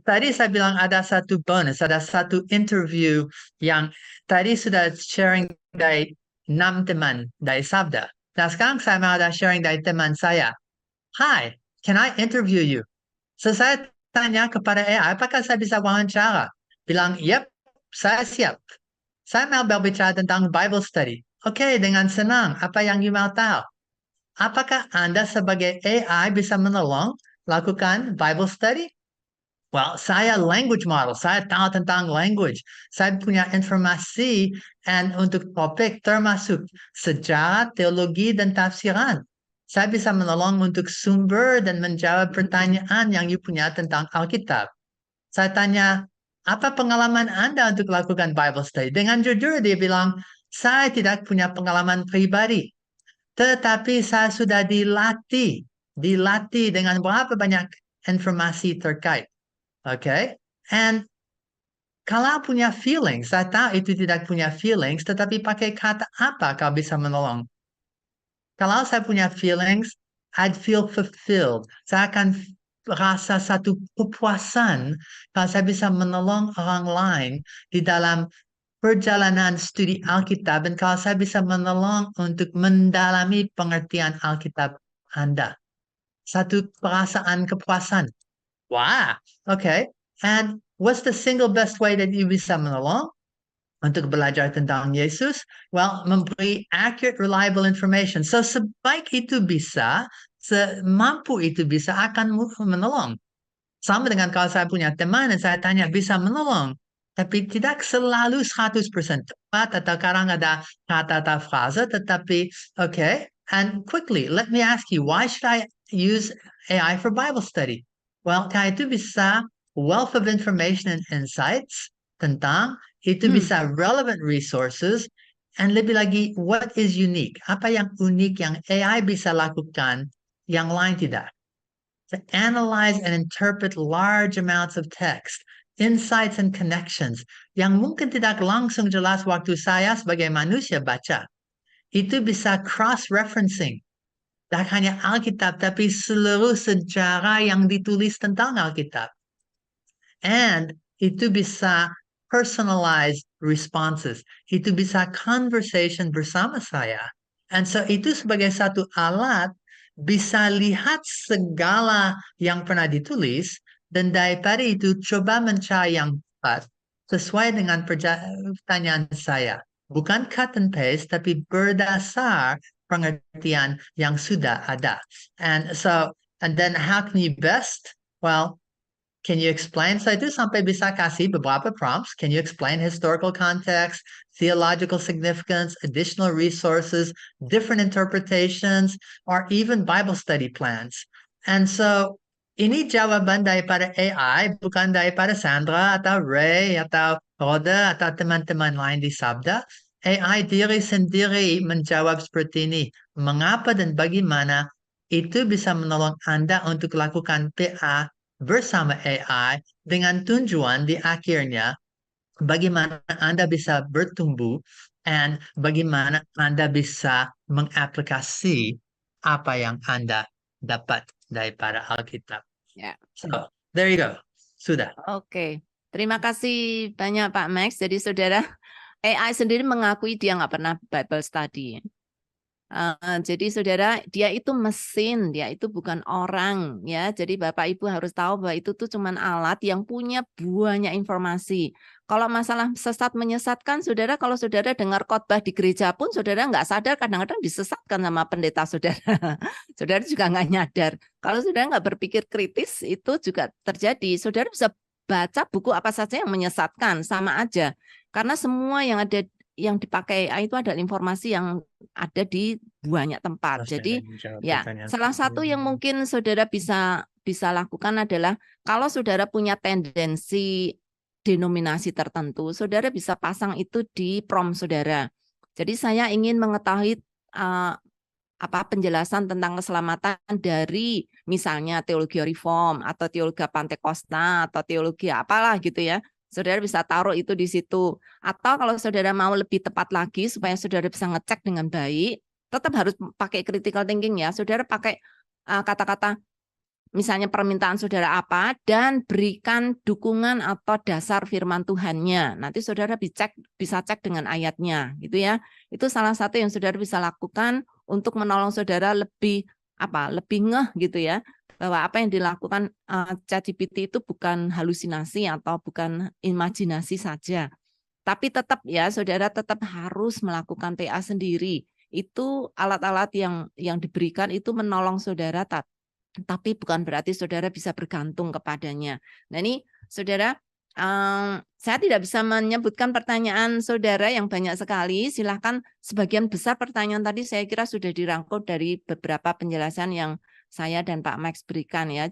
tadi saya bilang ada satu bonus, ada satu interview yang tadi sudah sharing dari 6 teman dari Sabda. Nah, sekarang saya mau ada sharing dari teman saya. Hi, can I interview you? So, saya tanya kepada AI, apakah saya bisa wawancara? Bilang, yep, saya siap. Saya mau berbicara tentang Bible study. Oke, dengan senang. Apa yang you mau tahu? Apakah Anda sebagai AI bisa menolong lakukan Bible study? Well, saya language model, saya tahu tentang language. Saya punya informasi and untuk topik termasuk sejarah, teologi, dan tafsiran. Saya bisa menolong untuk sumber dan menjawab pertanyaan yang you punya tentang Alkitab. Saya tanya, apa pengalaman Anda untuk lakukan Bible study? Dengan jujur dia bilang, saya tidak punya pengalaman pribadi. Tetapi saya sudah dilatih dengan berapa banyak informasi terkait. Okay? And kalau punya feelings, saya tahu itu tidak punya feelings, tetapi pakai kata apa kau bisa menolong? Kalau saya punya feelings, I'd feel fulfilled. Saya akan rasa satu kepuasan kalau saya bisa menolong orang lain di dalam perjalanan studi Alkitab dan kalau saya bisa menolong untuk mendalami pengertian Alkitab Anda. Satu perasaan kepuasan. Wow, okay. And what's the single best way that you bisa menolong untuk belajar tentang Yesus? Well, memberi accurate, reliable information. So, sebaik itu bisa, semampu itu bisa akan menolong. Sama dengan kalau saya punya teman dan saya tanya bisa menolong. Tapi tidak selalu 100% tepat atau kadang ada kata atau frase, tetapi okay. And quickly, let me ask you, why should I use AI for Bible study? Well, karena itu bisa wealth of information and insights tentang, itu bisa relevant resources, and lebih lagi, what is unique? Apa yang unik yang AI bisa lakukan yang lain tidak? To analyze and interpret large amounts of text, insights and connections yang mungkin tidak langsung jelas waktu saya sebagai manusia baca. Itu bisa cross-referencing. Tak hanya Alkitab, tapi seluruh sejarah yang ditulis tentang Alkitab. And itu bisa personalized responses. Itu bisa conversation bersama saya. And so itu sebagai satu alat bisa lihat segala yang pernah ditulis dan daripada itu coba mencari yang tepat sesuai dengan pertanyaan saya. Bukan cut and paste, tapi berdasar pengertian yang sudah ada. And so, and then how can you best? Well, can you explain? So itu sampai bisa kasih beberapa prompts. Can you explain historical context, theological significance, additional resources, different interpretations, or even Bible study plans? And so ini jawaban daripada AI, bukan daripada Sandra atau Ray atau Roda atau teman-teman lain di Sabda. AI diri sendiri menjawab seperti ini. Mengapa dan bagaimana itu bisa menolong Anda untuk lakukan PA bersama AI dengan tujuan di akhirnya bagaimana Anda bisa bertumbuh and bagaimana Anda bisa mengaplikasi apa yang Anda dapat daripada Alkitab. Ya. So, there you go. Sudah. Oke. Terima kasih banyak Pak Max. Jadi saudara, AI sendiri mengakui dia nggak pernah Bible study. Jadi saudara, dia itu mesin, dia itu bukan orang ya. Jadi Bapak Ibu harus tahu bahwa itu tuh cuman alat yang punya banyak informasi. Kalau masalah sesat menyesatkan, saudara, kalau saudara dengar khotbah di gereja pun saudara nggak sadar kadang-kadang disesatkan sama pendeta saudara. Saudara juga nggak nyadar. Kalau saudara nggak berpikir kritis, itu juga terjadi. Saudara bisa baca buku apa saja yang menyesatkan, sama aja. Karena semua yang ada yang dipakai AI itu adalah informasi yang ada di banyak tempat. Jadi ya, salah satu yang mungkin saudara bisa lakukan adalah kalau saudara punya tendensi denominasi tertentu, saudara bisa pasang itu di prompt saudara. Jadi saya ingin mengetahui penjelasan tentang keselamatan dari misalnya teologi reform atau teologi Pantekosta atau teologi apalah gitu ya. Saudara bisa taruh itu di situ. Atau kalau saudara mau lebih tepat lagi supaya saudara bisa ngecek dengan baik, tetap harus pakai critical thinking ya. Saudara pakai kata-kata misalnya permintaan saudara apa, dan berikan dukungan atau dasar firman Tuhannya. Nanti saudara bisa cek dengan ayatnya, gitu ya. Itu salah satu yang saudara bisa lakukan untuk menolong saudara lebih ngeh gitu ya, bahwa apa yang dilakukan ChatGPT itu bukan halusinasi atau bukan imajinasi saja. Tapi tetap ya, saudara tetap harus melakukan PA sendiri. Itu alat-alat yang diberikan itu menolong saudara, tapi bukan berarti saudara bisa bergantung kepadanya. Nah ini saudara, saya tidak bisa menyebutkan pertanyaan saudara yang banyak sekali. Silahkan, sebagian besar pertanyaan tadi saya kira sudah dirangkum dari beberapa penjelasan yang saya dan Pak Max berikan ya.